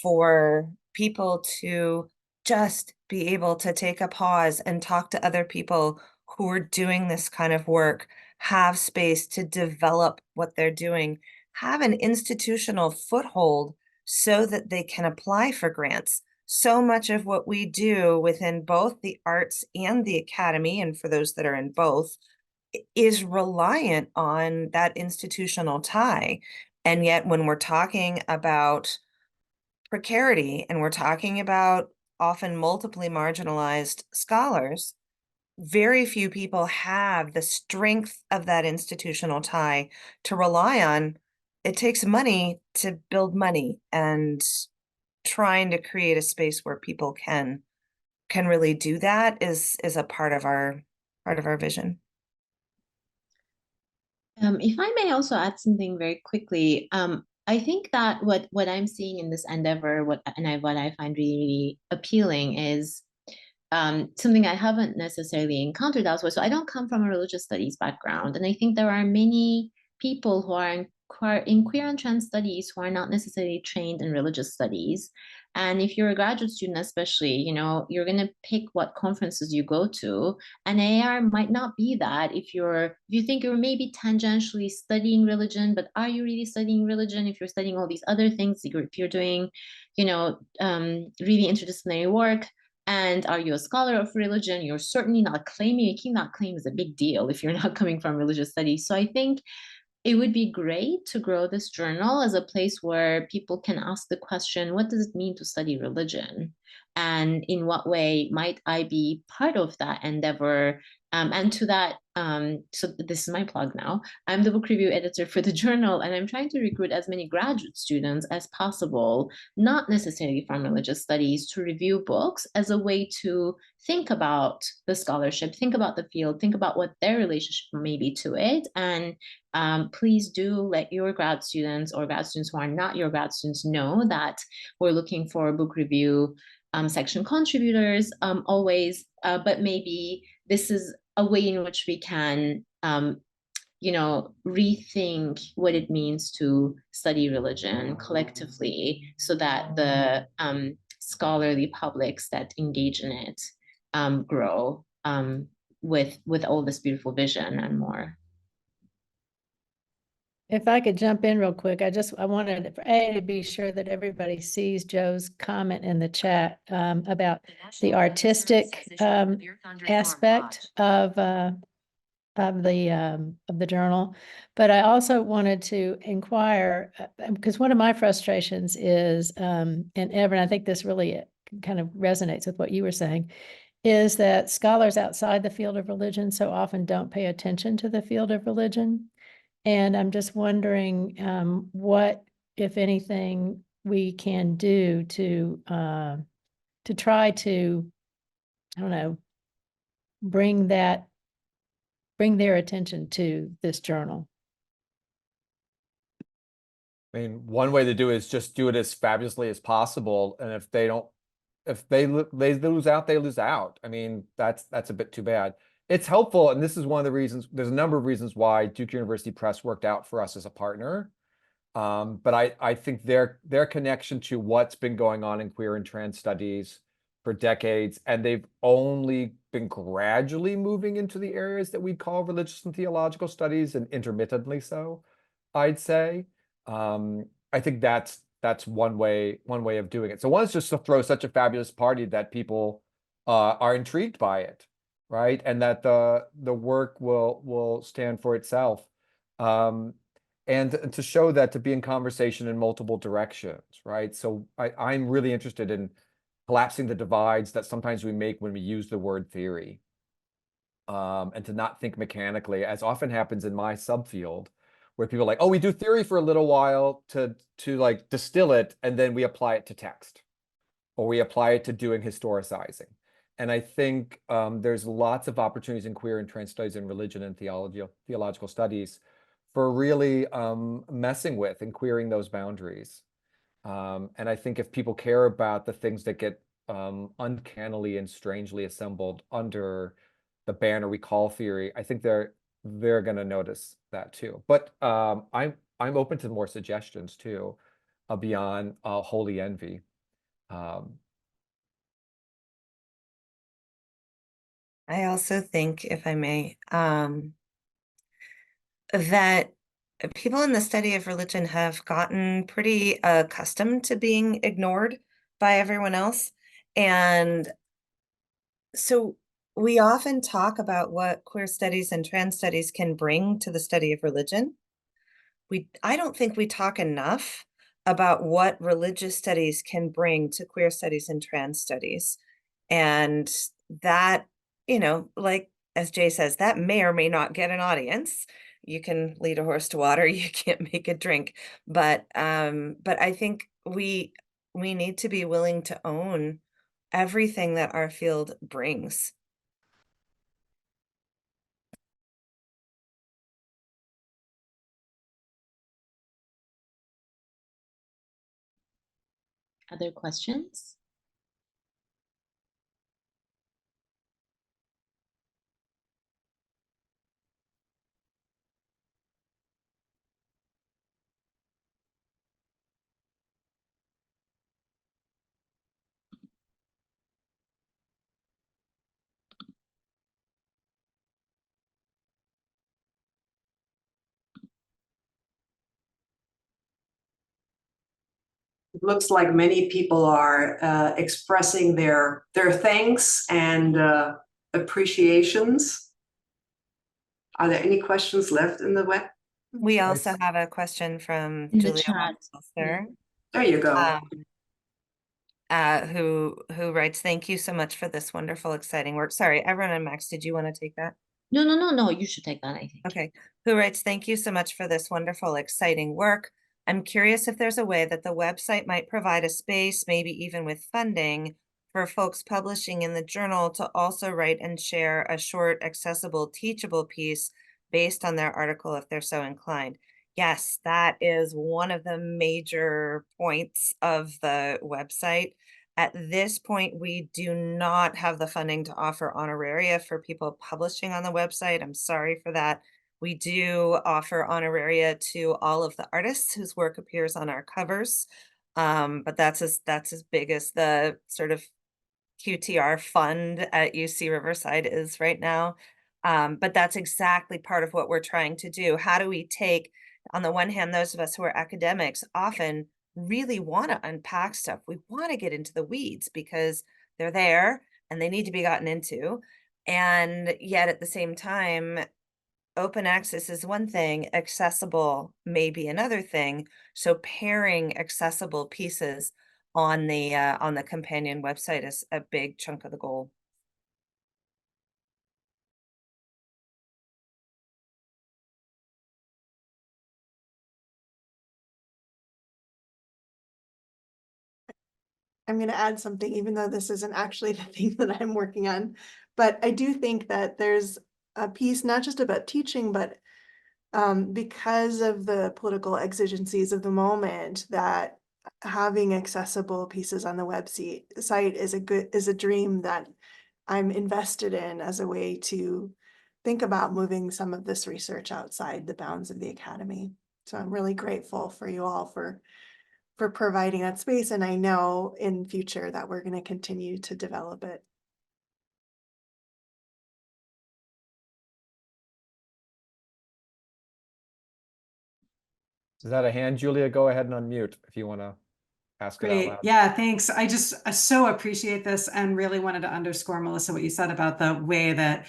for people to just be able to take a pause and talk to other people who are doing this kind of work, have space to develop what they're doing, have an institutional foothold so that they can apply for grants. So much of what we do within both the arts and the academy, and for those that are in both, is reliant on that institutional tie. And yet when we're talking about precarity and we're talking about often multiply marginalized scholars, very few people have the strength of that institutional tie to rely on. It takes money to build money, and trying to create a space where people can really do that is a part of our vision. If I may also add something very quickly, I think that what I'm seeing in this endeavor, what I find really appealing is something I haven't necessarily encountered elsewhere. So I don't come from a religious studies background, and I think there are many people who are in queer and trans studies who are not necessarily trained in religious studies. And if you're a graduate student, especially, you're going to pick what conferences you go to. And AR might not be that if you think you're maybe tangentially studying religion, but are you really studying religion? If you're studying all these other things, if you're doing, really interdisciplinary work, and are you a scholar of religion? You're certainly not claiming. You cannot claim is a big deal if you're not coming from religious studies. So I think it would be great to grow this journal as a place where people can ask the question, what does it mean to study religion? And in what way might I be part of that endeavor? And to that, so this is my plug now. I'm the book review editor for the journal, and I'm trying to recruit as many graduate students as possible, not necessarily from religious studies, to review books as a way to think about the scholarship, think about the field, think about what their relationship may be to it. And please do let your grad students or grad students who are not your grad students know that we're looking for book review section contributors always, but maybe this is a way in which we can rethink what it means to study religion collectively, so that the scholarly publics that engage in it grow with all this beautiful vision and more. If I could jump in real quick, I wanted to be sure that everybody sees Joe's comment in the chat about the artistic aspect of the journal. But I also wanted to inquire, because one of my frustrations is, and Evan, I think this really kind of resonates with what you were saying, is that scholars outside the field of religion so often don't pay attention to the field of religion. And I'm just wondering what, if anything, we can do to try to, I don't know, bring their attention to this journal? I mean, one way to do it is just do it as fabulously as possible. And if they don't, if they lose out, they lose out. I mean, that's a bit too bad. It's helpful, and this is one of the reasons. There's a number of reasons why Duke University Press worked out for us as a partner. But I think their connection to what's been going on in queer and trans studies for decades, and they've only been gradually moving into the areas that we call religious and theological studies, and intermittently so, I'd say. I think that's one way of doing it. So one is just to throw such a fabulous party that people are intrigued by it, right? And that the work will stand for itself. And to show that to be in conversation in multiple directions, right? So I'm really interested in collapsing the divides that sometimes we make when we use the word theory. And to not think mechanically, as often happens in my subfield, where people are like, oh, we do theory for a little while to like distill it, and then we apply it to text, or we apply it to doing historicizing. And I think there's lots of opportunities in queer and trans studies and religion and theological studies for really messing with and queering those boundaries. And I think if people care about the things that get uncannily and strangely assembled under the banner we call theory, I think they're going to notice that too. But I'm open to more suggestions too, beyond holy envy. I also think, if I may, that people in the study of religion have gotten pretty accustomed to being ignored by everyone else. And so we often talk about what queer studies and trans studies can bring to the study of religion. I don't think we talk enough about what religious studies can bring to queer studies and trans studies. And that, like as Jay says, that may or may not get an audience. You can lead a horse to water, you can't make it drink. But I think we need to be willing to own everything that our field brings. Other questions? It looks like many people are expressing their thanks and appreciations. Are there any questions left in the web? We also have a question from In the Julia chat. Walther, There you go. who writes, "Thank you so much for this wonderful, exciting work." Sorry, everyone and Max, did you want to take that? No, you should take that, I think. Okay. Who writes, "Thank you so much for this wonderful, exciting work. I'm curious if there's a way that the website might provide a space, maybe even with funding, for folks publishing in the journal to also write and share a short, accessible, teachable piece based on their article if they're so inclined." Yes, that is one of the major points of the website. At this point, we do not have the funding to offer honoraria for people publishing on the website. I'm sorry for that. We do offer honoraria to all of the artists whose work appears on our covers. But that's as big as the sort of QTR fund at UC Riverside is right now. But that's exactly part of what we're trying to do. How do we take, on the one hand, those of us who are academics often really want to unpack stuff. We want to get into the weeds because they're there and they need to be gotten into. And yet at the same time, open access is one thing, accessible may be another thing. So pairing accessible pieces on the companion website is a big chunk of the goal. I'm going to add something, even though this isn't actually the thing that I'm working on. But I do think that there's a piece not just about teaching, but because of the political exigencies of the moment, that having accessible pieces on the site is a dream that I'm invested in as a way to think about moving some of this research outside the bounds of the academy. So I'm really grateful for you all for providing that space. And I know in future that we're going to continue to develop it. Is that a hand, Julia? Go ahead and unmute if you want to ask it out Great. loud. Yeah, thanks. I just so appreciate this and really wanted to underscore, Melissa, what you said about the way that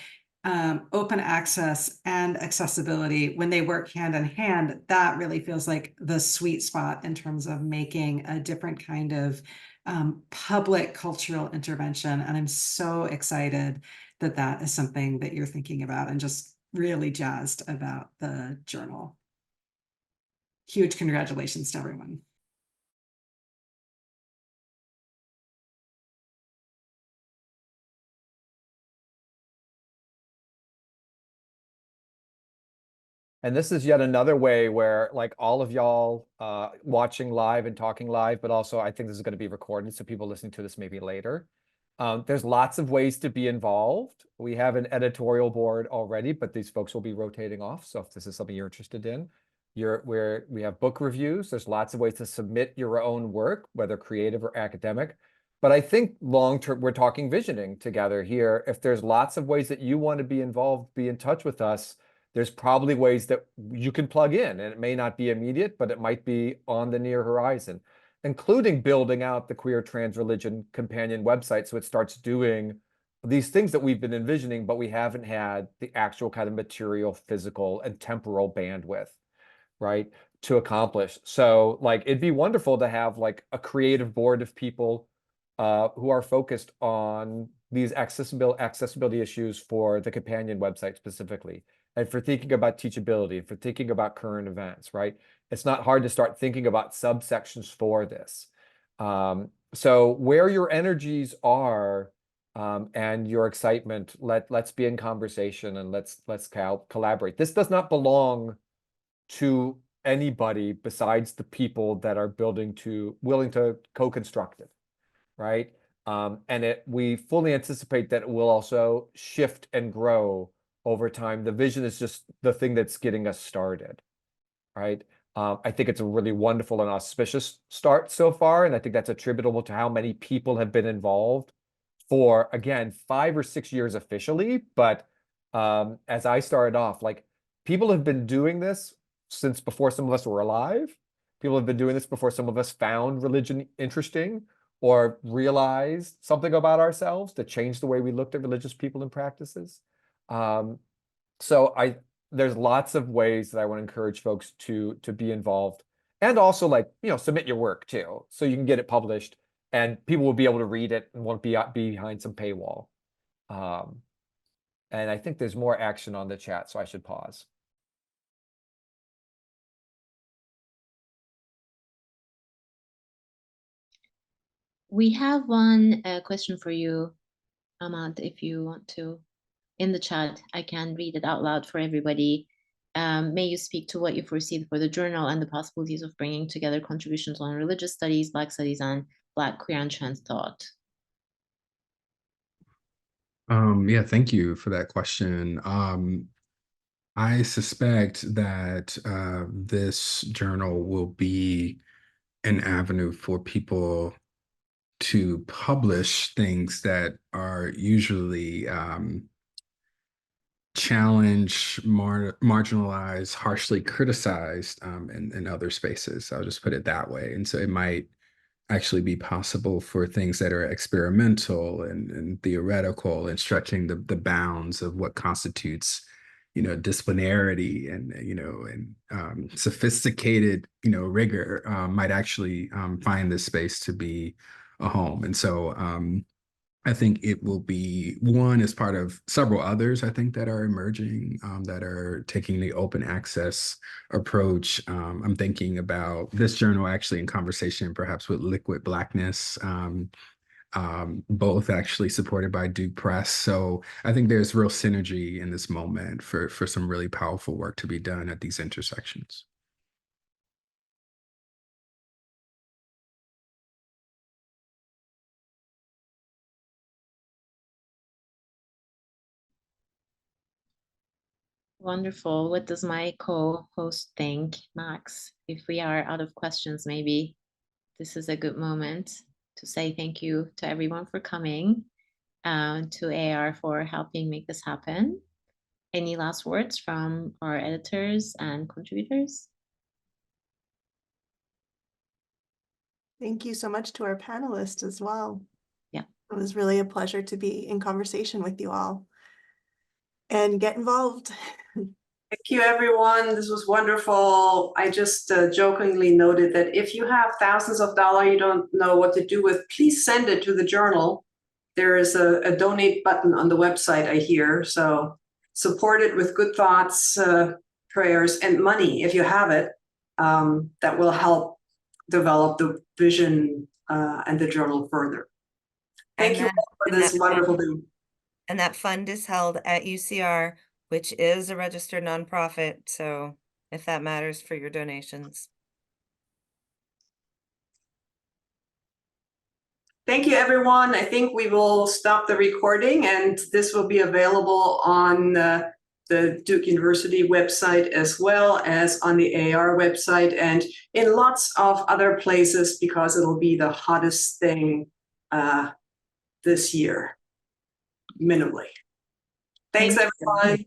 open access and accessibility, when they work hand in hand, that really feels like the sweet spot in terms of making a different kind of public cultural intervention. And I'm so excited that that is something that you're thinking about, and just really jazzed about the journal. Huge congratulations to everyone. And this is yet another way where, like, all of y'all watching live and talking live, but also I think this is going to be recorded, so people listening to this maybe later. There's lots of ways to be involved. We have an editorial board already, but these folks will be rotating off. So if this is something you're interested in, we have book reviews. There's lots of ways to submit your own work, whether creative or academic. But I think long-term, we're talking visioning together here. If there's lots of ways that you want to be involved, be in touch with us, there's probably ways that you can plug in, and it may not be immediate, but it might be on the near horizon, including building out the Queer Trans Religion companion website so it starts doing these things that we've been envisioning, but we haven't had the actual kind of material, physical, and temporal bandwidth, right, to accomplish. So, like, it'd be wonderful to have like a creative board of people who are focused on these accessibility issues for the companion website specifically, and for thinking about teachability, and for thinking about current events, right? It's not hard to start thinking about subsections for this. So where your energies are and your excitement, let's be in conversation, and let's collaborate. This does not belong to anybody besides the people that are willing to co-construct it, right? And we fully anticipate that it will also shift and grow over time. The vision is just the thing that's getting us started, right? I think it's a really wonderful and auspicious start so far, and I think that's attributable to how many people have been involved for, again, 5 or 6 years officially. But as I started off, like, people have been doing this since before some of us were alive. People have been doing this before some of us found religion interesting or realized something about ourselves to change the way we looked at religious people and practices. So there's lots of ways that I want to encourage folks to be involved, and also, like, submit your work too, so you can get it published and people will be able to read it and won't be behind some paywall. And I think there's more action on the chat, so I should pause. We have one question for you, Ahmad, if you want to. In the chat, I can read it out loud for everybody. May you speak to what you foresee for the journal and the possibilities of bringing together contributions on religious studies, Black studies, and Black, queer, and trans thought? Yeah, thank you for that question. I suspect that this journal will be an avenue for people to publish things that are usually challenged, marginalized, harshly criticized in other spaces. I'll just put it that way. And so it might actually be possible for things that are experimental and theoretical and stretching the bounds of what constitutes, disciplinarity and sophisticated, rigor might actually find this space to be a home. And so I think it will be one as part of several others, I think, that are emerging, that are taking the open access approach. I'm thinking about this journal actually in conversation perhaps with Liquid Blackness, both actually supported by Duke Press. So I think there's real synergy in this moment for some really powerful work to be done at these intersections. Wonderful. What does my co-host think, Max? If we are out of questions, maybe this is a good moment to say thank you to everyone for coming, to AR for helping make this happen. Any last words from our editors and contributors? Thank you so much to our panelists as well. Yeah. It was really a pleasure to be in conversation with you all and get involved. Thank you, everyone. This was wonderful. I just jokingly noted that if you have thousands of dollars you don't know what to do with, please send it to the journal. There is a donate button on the website, I hear. So support it with good thoughts, prayers, and money if you have it. That will help develop the vision and the journal further. Thank you all for this wonderful day. And that fund is held at UCR, which is a registered nonprofit. So if that matters for your donations. Thank you, everyone. I think we will stop the recording, and this will be available on the Duke University website as well as on the AR website and in lots of other places because it'll be the hottest thing this year, minimally. Thanks, everyone.